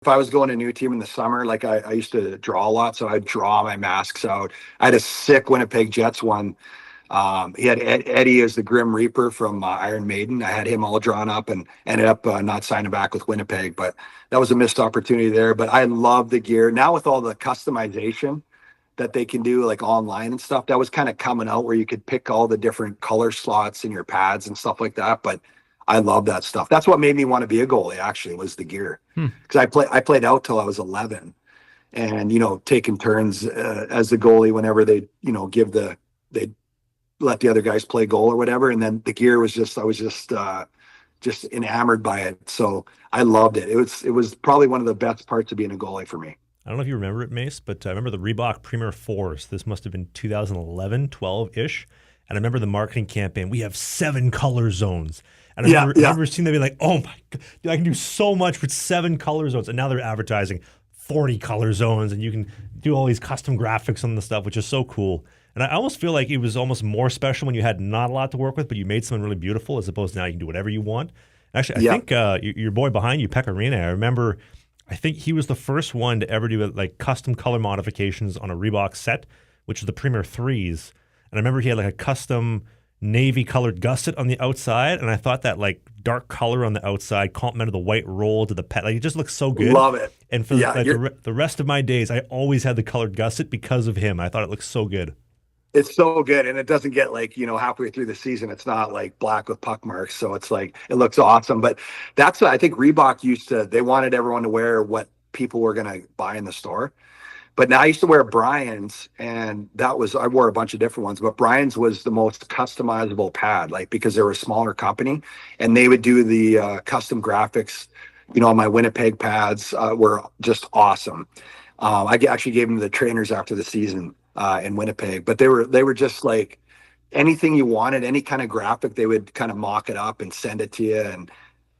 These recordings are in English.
if I was going to a new team in the summer, like I used to draw a lot, so I'd draw my masks out. I had a sick Winnipeg Jets one. He had Eddie as the Grim Reaper from Iron Maiden. I had him all drawn up and ended up not signing back with Winnipeg, but that was a missed opportunity there. But I love the gear now with all the customization that they can do like online and stuff. That was kind of coming out where you could pick all the different color slots in your pads and stuff like that. But I love that stuff. That's what made me want to be a goalie, actually, was the gear. Because I played out till I was 11, and taking turns as the goalie whenever they they let the other guys play goal or whatever. And then the gear was I was just enamored by it. So I loved it. It was probably one of the best parts of being a goalie for me. I don't know if you remember it, Mace, but I remember the Reebok Premier Force. This must have been 2011, 12-ish. And I remember the marketing campaign. We have 7 color zones. And I remember seeing them be like, oh my God, dude, I can do so much with 7 color zones. And now they're advertising 40 color zones, and you can do all these custom graphics on the stuff, which is so cool. And I almost feel like it was almost more special when you had not a lot to work with, but you made something really beautiful, as opposed to now you can do whatever you want. Actually, I think your boy behind you, Pecorino, I remember, I think he was the first one to ever do like custom color modifications on a Reebok set, which was the Premier 3s. And I remember he had like a custom navy colored gusset on the outside, and I thought that like dark color on the outside complemented the white roll to the pet. Like it just looks so good. Love it. And for the rest of my days, I always had the colored gusset because of him. I thought it looked so good. It's so good, and it doesn't get like halfway through the season, it's not like black with puck marks, so it's like it looks awesome. But that's what I think Reebok they wanted everyone to wear what people were going to buy in the store. But now I used to wear Brian's, and I wore a bunch of different ones, but Brian's was the most customizable pad, like because they were a smaller company, and they would do the custom graphics. On my Winnipeg pads were just awesome. I actually gave them to the trainers after the season in Winnipeg, but they were just like anything you wanted, any kind of graphic, they would kind of mock it up and send it to you, and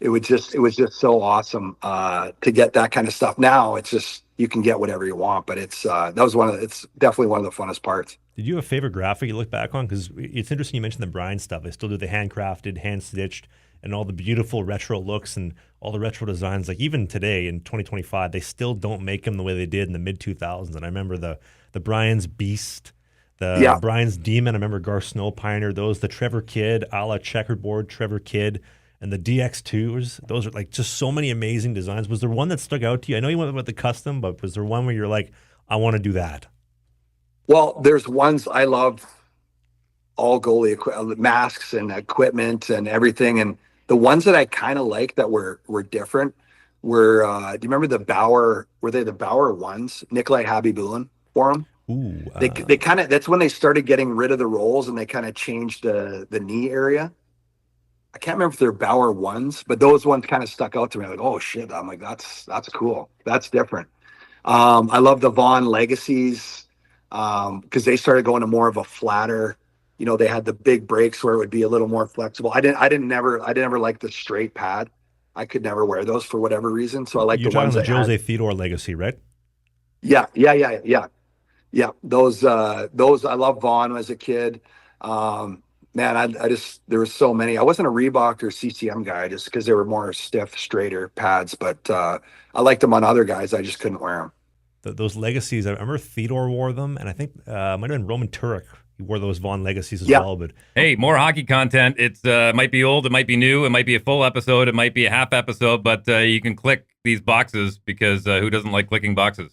it was just so awesome to get that kind of stuff. Now it's just you can get whatever you want, but it's definitely one of the funnest parts. Did you have a favorite graphic you look back on? Because it's interesting you mentioned the Brian stuff. They still do the handcrafted, hand stitched, and all the beautiful retro looks and all the retro designs. Like even today in 2025, they still don't make them the way they did in the mid 2000s. And I remember the Brian's Beast, the Brian's Demon. I remember Gar Snow pioneered those. The Trevor Kidd, a la checkerboard Trevor Kidd, and the DX2s. Those are like just so many amazing designs. Was there one that stuck out to you? I know you went with the custom, but was there one where you're like, I want to do that? Well, there's ones I love, all goalie masks and equipment and everything. And the ones that I kind of like that were different were, do you remember the Bauer? Were they the Bauer ones? Nikolai Habibulin for them. Ooh, They kind of, that's when they started getting rid of the rolls and they kind of changed the knee area. I can't remember if they're Bauer ones, but those ones kind of stuck out to me. Like, oh shit! I'm like, that's cool. That's different. I love the Vaughn Legacies because they started going to more of a flatter. They had the big breaks where it would be a little more flexible. I didn't never like the straight pad. I could never wear those for whatever reason. So I like the ones that Jose Theodore Legacy, right? Yeah. Those I love Vaughn as a kid. Man, I just, there were so many. I wasn't a Reebok or CCM guy just because they were more stiff, straighter pads, but I liked them on other guys. I just couldn't wear them. Those Legacies, I remember Theodore wore them, and I think it might have been Roman Turek. He wore those Vaughn Legacies as well. But hey, more hockey content. It's might be old, it might be new, it might be a full episode, it might be a half episode, but you can click these boxes because who doesn't like clicking boxes?